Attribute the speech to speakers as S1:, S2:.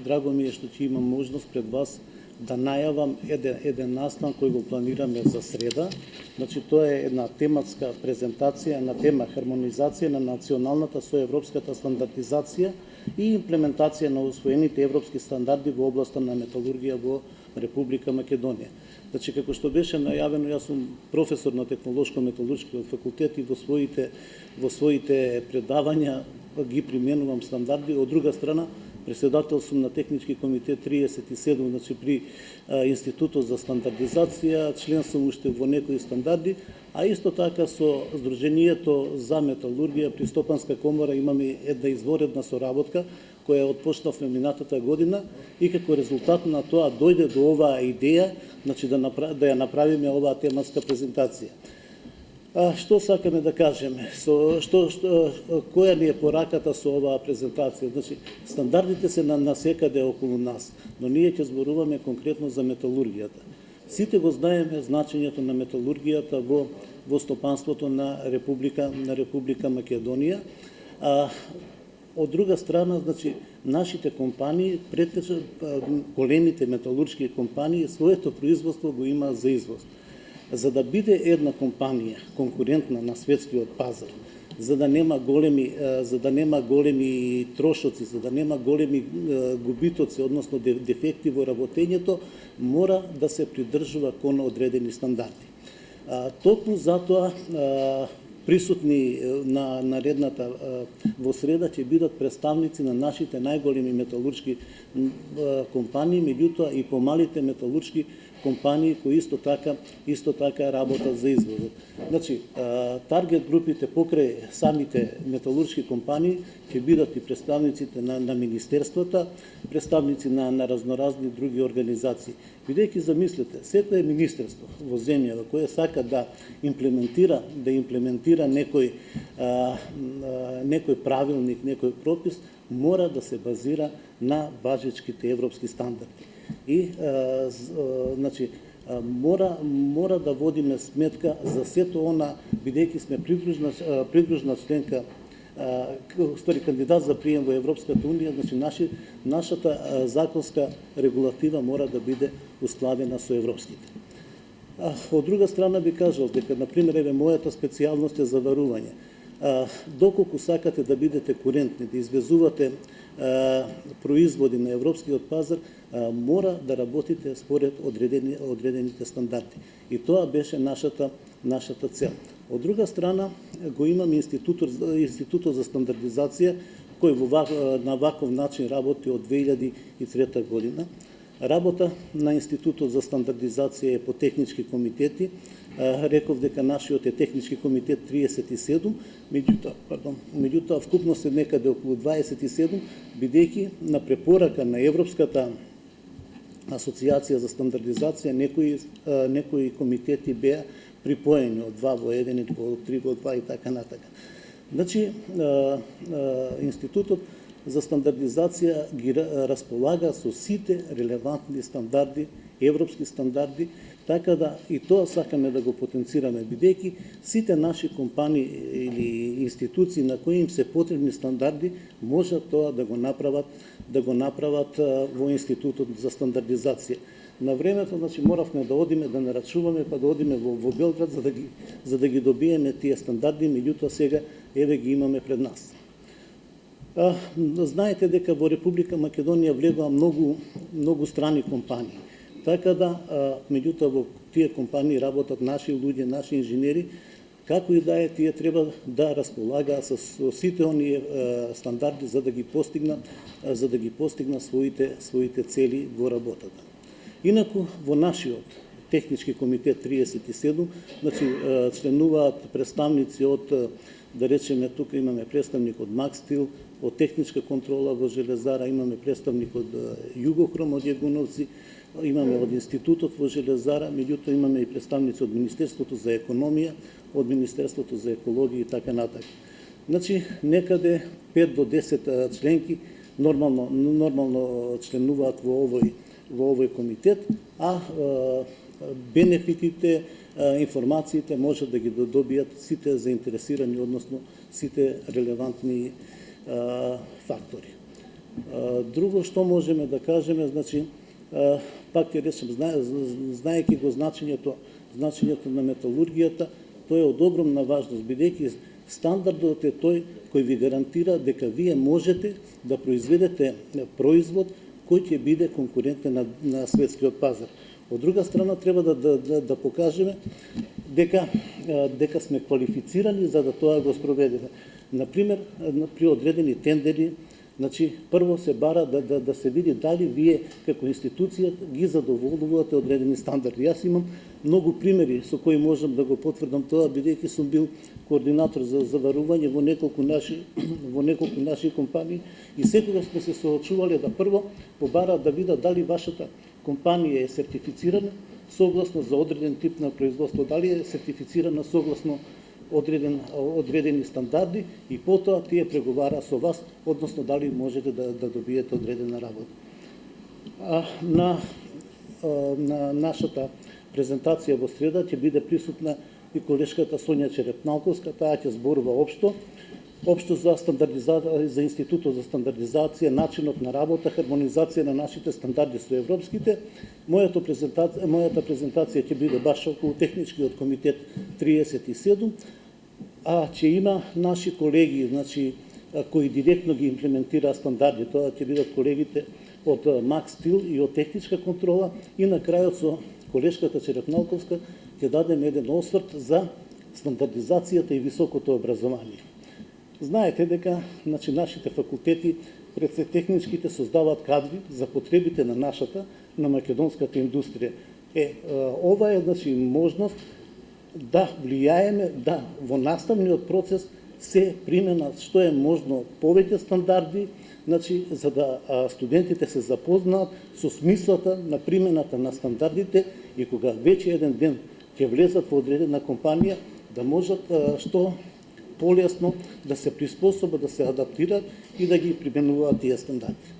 S1: драго ми е што ќе имам можност пред вас да најавам еден настан кој го планираме за среда. Значи, тоа е една тематска презентација на тема хармонизација на националната со европската стандардизација и имплементација на усвоените европски стандарди во областа на металургија во Република Македонија. Значи, како што беше најавено, јас сум професор на Технолошко-металуршкиот факултет и во своите предавања ги применувам стандарди. Од друга страна, председател сум на Технички комитет 37, значи при Институтот за стандардизација, член сум уште во некои стандарди, а исто така со Сдруженијето за металургија при Стопанска комора имаме една изворедна соработка која отпочнавме минатата година и како резултат на тоа дојде до оваа идеја, значи да ја направиме оваа тематска презентација. Што сакаме да кажеме? Која ни е пораката со оваа презентација? Значи, стандардите се насекаде околу нас, но ние ќе зборуваме конкретно за металургијата. Сите го знаеме значењето на металургијата во стопанството на Република Македонија. Од друга страна, значи, нашите компании, претежно големите металуршки компании, своето производство го има за извоз. За да биде една компанија конкурентна на светскиот пазар, за да нема големи трошоци, за да нема големи губитоци, односно дефекти во работењето, мора да се придржува кон одредени стандарди. Токму затоа присутни на наредната во среда ќе бидат представници на нашите најголеми металуршки компании, меѓутоа и помалите металуршки компании кои исто така работат за извозот. Значи, таргет групите покрај самите металуршки компании ќе бидат и представниците на министерствата, представници на разноразни други организации. Бидејќи замислете, секое министерство во земјава кое сака да имплементира некој правилник, некој пропис, мора да се базира на важечките европски стандарди. И значи мора да водиме сметка за сето она, бидејќи сме придружна членка, кандидат за прием во Европската унија, значи нашата законска регулатива мора да биде ускладена со европските. Од друга страна би кажал дека, например, мојата специјалност е заварување. Доколку сакате да бидете курентни, да извезувате производи на европскиот пазар, мора да работите според одредените стандарди. И тоа беше нашата цел. Од друга страна, го имаме Институтот за стандардизација, кој на ваков начин работи од 2003 година. Работа на Институтот за стандардизација е по технички комитети. Реков дека нашиот е технички комитет 37, меѓутоа вкупно се некаде околу 27, бидејќи на препорака на Европската асоциација за стандардизација некои комитети беа припоени од 2 во 1, од 3 во 2 и така натака. Значи, Институтот за стандардизација ги располага со сите релевантни стандарди, европски стандарди, така да и тоа сакаме да го потенцираме, бидејќи сите наши компании или институции на кои им се потребни стандарди, може тоа да го направат во Институтот за стандардизација. На времето, значи, моравме да одиме, да нарачуваме, па да одиме во Белград за да ги добиеме тие стандарди, меѓутоа сега еве ги имаме пред нас. Знаете дека во Република Македонија влегува многу страни компании. Така да, меѓутоа во тие компании работат наши луѓе, наши инженери, како и да е, тие треба да располагаат со сите оние стандарди за да ги постигнат своите цели во работата. Инаку во нашиот технички комитет 37, значи членуваат представници од, да речеме, тука имаме представник од Макстил, од техничка контрола во Железара, имаме представник од Југохром од Јагуновци, имаме од Институтот во Железара, меѓутоа имаме и представници од Министерството за економија, од Министерството за екологија и така натака. Значи, некаде 5 до 10 членки нормално членуваат во овој комитет, а бенефитите, информациите може да ги добијат сите заинтересирани, односно сите релевантни фактори. Друго што можеме да кажеме, значи, пак ќе речем, знаејќи го значењето на металургијата, тоа е од огромна важност, бидејќи стандардот е тој кој ви гарантира дека вие можете да произведете производ кој ќе биде конкурентен на светскиот пазар. Од друга страна, треба да покажеме дека сме квалифицирани за да тоа го спроведеме. Например, при одредени тендери, значи, прво се бара да се види дали вие како институција ги задоволувате одредени стандарди. Јас имам многу примери со кои можам да го потврдам тоа, бидејќи сум бил координатор за заварување во неколку наши компании и секогаш сме се соочувале да прво побараат да видат дали вашата компанија е сертифицирана согласно за одреден тип на производство, дали е сертифицирана согласно одредени стандарди и потоа тие преговара со вас, односно дали можете да добиете одредена работа. На нашата презентација во среда ќе биде присутна и колешката Сонја Черепналковска, таа ќе зборува општо за Институтот за стандардизација, начинот на работа, хармонизација на нашите стандарди со европските. Мојата презентација ќе биде баш околу техничкиот комитет 37, а ќе има наши колеги, значи, кои директно ги имплементираат стандарди. Тоа ќе бидат колегите од Макс Стил и од техничка контрола и на крајот со колешката Черепналковска ќе дадеме еден осврт за стандардизацијата и високото образование. Знаете дека нашите факултети, пред се техничките, создаваат кадри за потребите на на македонската индустрија. Ова е можност да влијаеме, да во наставниот процес се применат што е можно повеќе стандарди, за да студентите се запознаат со смислата на примената на стандардите и кога веќе еден ден ќе влезат во одредена компанија, да можат што полесно да се приспособат, да се адаптираат и да ги применуваат тие стандарди.